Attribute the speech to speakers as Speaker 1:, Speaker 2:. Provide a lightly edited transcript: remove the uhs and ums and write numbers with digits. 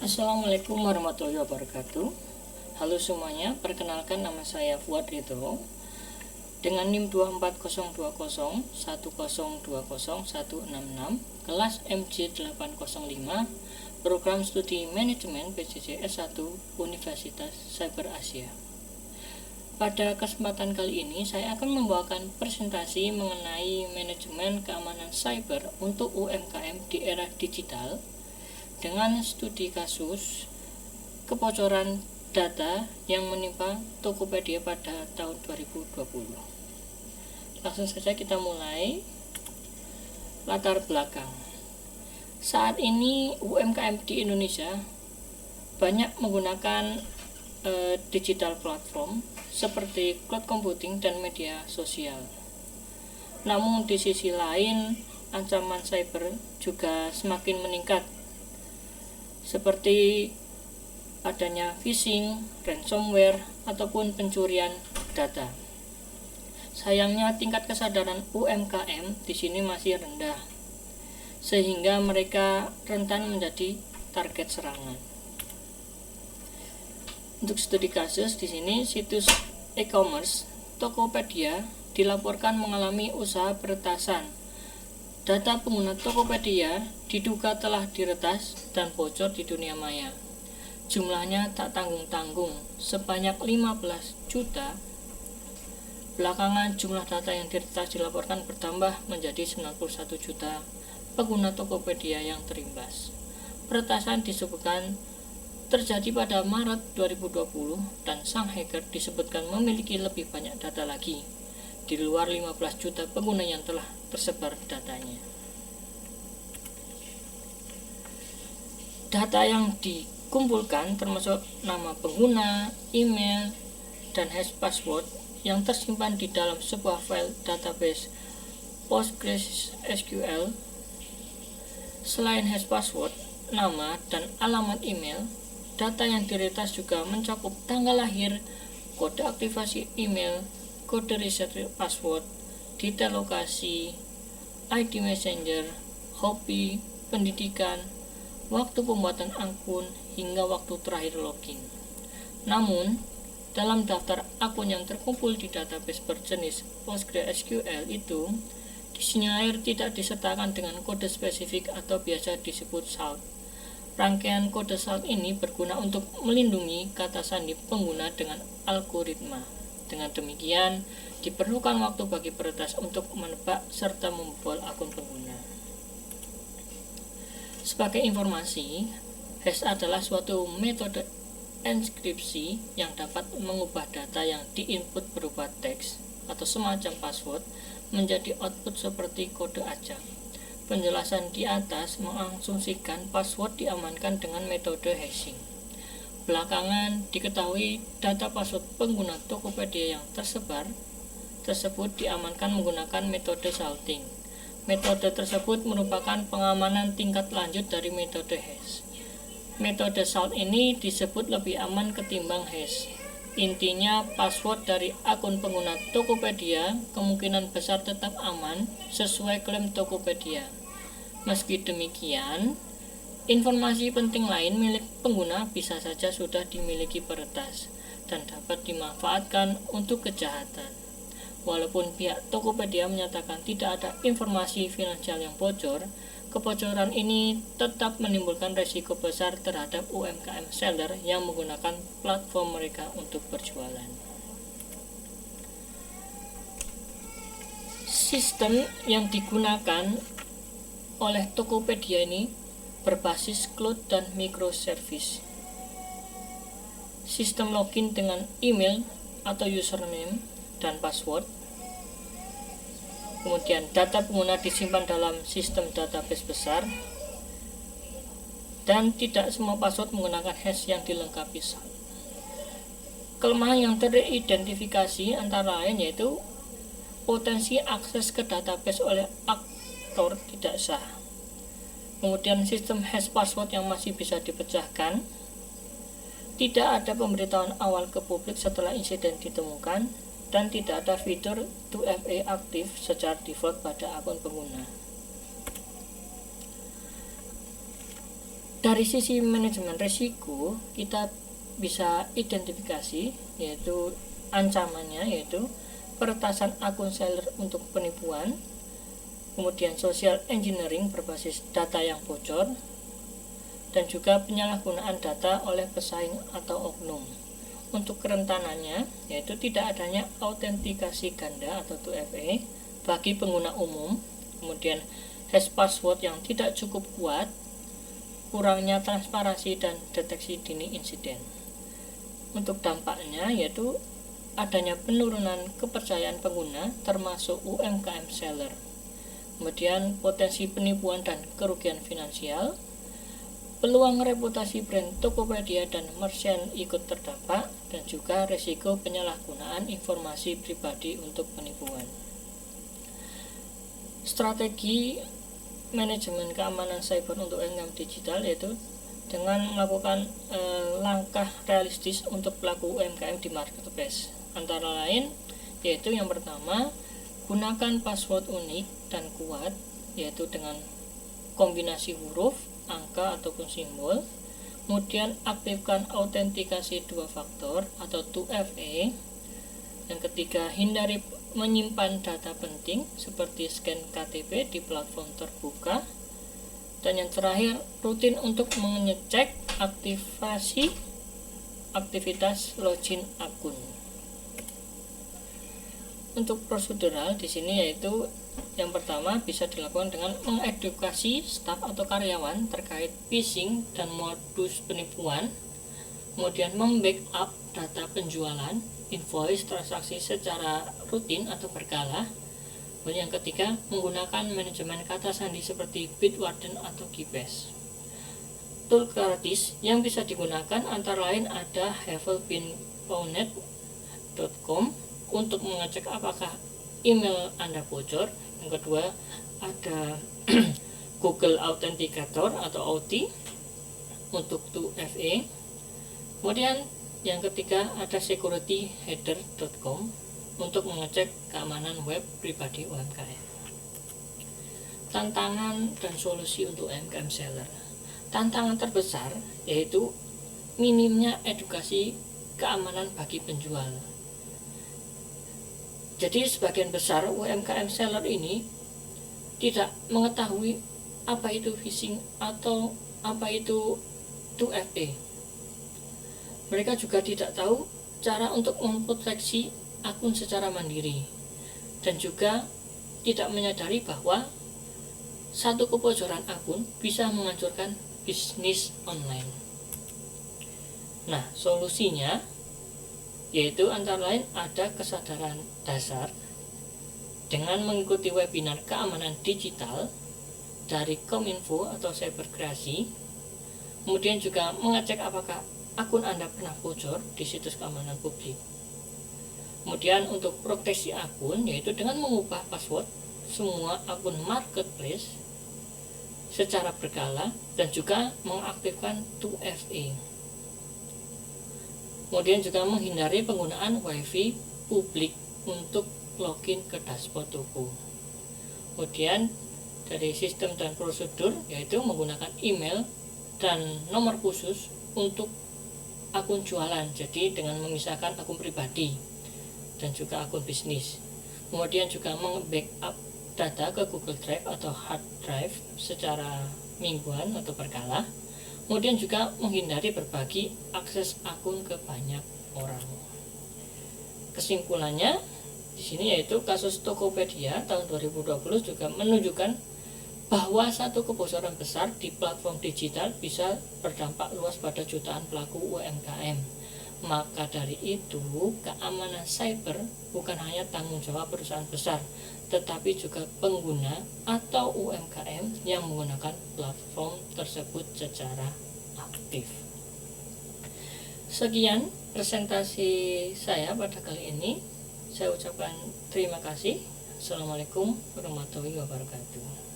Speaker 1: Assalamualaikum warahmatullahi wabarakatuh. Halo semuanya, perkenalkan nama saya Fuad Ridho dengan NIM 2402010202016, kelas MJ805, program studi manajemen PJJ S1 Universitas Cyber Asia. Pada kesempatan kali ini saya akan membawakan presentasi mengenai manajemen keamanan cyber untuk UMKM di era digital dengan studi kasus kebocoran data yang menimpa Tokopedia pada tahun 2020. Langsung saja kita mulai. Latar belakang. Saat ini UMKM di Indonesia banyak menggunakan digital platform seperti cloud computing dan media sosial. Namun di sisi lain, ancaman cyber juga semakin meningkat, seperti adanya phishing, ransomware, ataupun pencurian data. Sayangnya tingkat kesadaran UMKM di sini masih rendah, sehingga mereka rentan menjadi target serangan. Untuk studi kasus di sini, situs e-commerce Tokopedia dilaporkan mengalami usaha peretasan. Data pengguna Tokopedia diduga telah diretas dan bocor di dunia maya. Jumlahnya tak tanggung-tanggung, sebanyak 15 juta. Belakangan jumlah data yang diretas dilaporkan bertambah menjadi 91 juta pengguna Tokopedia yang terimbas. Peretasan disebutkan terjadi pada Maret 2020 dan sang hacker disebutkan memiliki lebih banyak data lagi di luar 15 juta pengguna yang telah tersebar datanya. Data yang dikumpulkan termasuk nama pengguna, email, dan hash password yang tersimpan di dalam sebuah file database PostgreSQL. Selain hash password, nama, dan alamat email, data yang diretas juga mencakup tanggal lahir, kode aktivasi email, kode reset password, detail lokasi, ID messenger, hobi, pendidikan, waktu pembuatan akun, hingga waktu terakhir login. Namun, dalam daftar akun yang terkumpul di database berjenis PostgreSQL itu, disinyalir tidak disertakan dengan kode spesifik atau biasa disebut salt. Rangkaian kode salt ini berguna untuk melindungi kata sandi pengguna dengan algoritma. Dengan demikian, diperlukan waktu bagi peretas untuk menebak serta membobol akun pengguna. Sebagai informasi, hash adalah suatu metode enskripsi yang dapat mengubah data yang diinput berupa teks atau semacam password menjadi output seperti kode acak. Penjelasan di atas mengasumsikan password diamankan dengan metode hashing. Belakangan diketahui data password pengguna Tokopedia yang tersebut diamankan menggunakan metode salting. Metode tersebut merupakan pengamanan tingkat lanjut dari metode hash. Metode salt ini disebut lebih aman ketimbang hash. Intinya, password dari akun pengguna Tokopedia kemungkinan besar tetap aman sesuai klaim Tokopedia. Meski demikian, informasi penting lain milik pengguna bisa saja sudah dimiliki peretas dan dapat dimanfaatkan untuk kejahatan. Walaupun pihak Tokopedia menyatakan tidak ada informasi finansial yang bocor, kebocoran ini tetap menimbulkan risiko besar terhadap UMKM seller yang menggunakan platform mereka untuk berjualan. Sistem yang digunakan oleh Tokopedia ini berbasis cloud dan microservice. Sistem login dengan email atau username dan password. Kemudian data pengguna disimpan dalam sistem database besar. Dan tidak semua password menggunakan hash yang dilengkapi salt. Kelemahan yang teridentifikasi antara lain yaitu potensi akses ke database oleh aktor tidak sah. Kemudian sistem hash password yang masih bisa dipecahkan. Tidak ada pemberitahuan awal ke publik setelah insiden ditemukan. Dan tidak ada fitur 2FA aktif secara default pada akun pengguna. Dari sisi manajemen risiko, kita bisa identifikasi yaitu ancamannya, yaitu peretasan akun seller untuk penipuan, kemudian social engineering berbasis data yang bocor, dan juga penyalahgunaan data oleh pesaing atau oknum. Untuk kerentanannya, yaitu tidak adanya autentikasi ganda atau 2FA bagi pengguna umum, kemudian hash password yang tidak cukup kuat, kurangnya transparansi dan deteksi dini insiden. Untuk dampaknya yaitu adanya penurunan kepercayaan pengguna termasuk UMKM seller, kemudian potensi penipuan dan kerugian finansial, peluang reputasi brand Tokopedia dan merchant ikut terdampak, dan juga risiko penyalahgunaan informasi pribadi untuk penipuan. Strategi manajemen keamanan cyber untuk UMKM digital yaitu dengan melakukan langkah realistis untuk pelaku UMKM di marketplace. Antara lain yaitu yang pertama, gunakan password unik dan kuat, yaitu dengan kombinasi huruf, angka ataupun simbol. Kemudian aktifkan autentikasi 2 faktor atau 2FA. Yang ketiga, hindari menyimpan data penting seperti scan KTP di platform terbuka. Dan yang terakhir, rutin untuk mengecek aktivitas login akun. Untuk prosedural di sini yaitu yang pertama bisa dilakukan dengan mengedukasi staf atau karyawan terkait phishing dan modus penipuan, kemudian membackup data penjualan, invoice, transaksi secara rutin atau berkala. Kemudian yang ketiga, menggunakan manajemen kata sandi seperti Bitwarden atau Keybase. Tool gratis yang bisa digunakan antara lain ada havelbeenpwned.com untuk mengecek apakah email Anda bocor. Yang kedua ada Google Authenticator atau OT untuk 2FA. Kemudian yang ketiga ada securityheader.com untuk mengecek keamanan web pribadi UMKM. Tantangan dan solusi untuk UMKM seller. Tantangan terbesar yaitu minimnya edukasi keamanan bagi penjual. Jadi sebagian besar UMKM seller ini tidak mengetahui apa itu phishing atau apa itu 2FA. Mereka juga tidak tahu cara untuk memproteksi akun secara mandiri, dan juga tidak menyadari bahwa satu kebocoran akun bisa menghancurkan bisnis online. Nah, solusinya yaitu antara lain ada kesadaran dasar dengan mengikuti webinar keamanan digital dari Kominfo atau Cyberkreasi, kemudian juga mengecek apakah akun Anda pernah bocor di situs keamanan publik. Kemudian untuk proteksi akun yaitu dengan mengubah password semua akun marketplace secara berkala dan juga mengaktifkan 2FA. Kemudian juga menghindari penggunaan WiFi publik untuk login ke dashboard toko. Kemudian dari sistem dan prosedur yaitu menggunakan email dan nomor khusus untuk akun jualan, jadi dengan memisahkan akun pribadi dan juga akun bisnis. Kemudian juga meng-backup data ke Google Drive atau hard drive secara mingguan atau berkala. Kemudian juga menghindari berbagi akses akun ke banyak orang. Kesimpulannya di sini yaitu kasus Tokopedia tahun 2020 juga menunjukkan bahwa satu kebocoran besar di platform digital bisa berdampak luas pada jutaan pelaku UMKM. Maka dari itu, keamanan cyber bukan hanya tanggung jawab perusahaan besar, tetapi juga pengguna atau UMKM yang menggunakan platform tersebut secara aktif. Sekian presentasi saya pada kali ini. Saya ucapkan terima kasih. Assalamualaikum warahmatullahi wabarakatuh.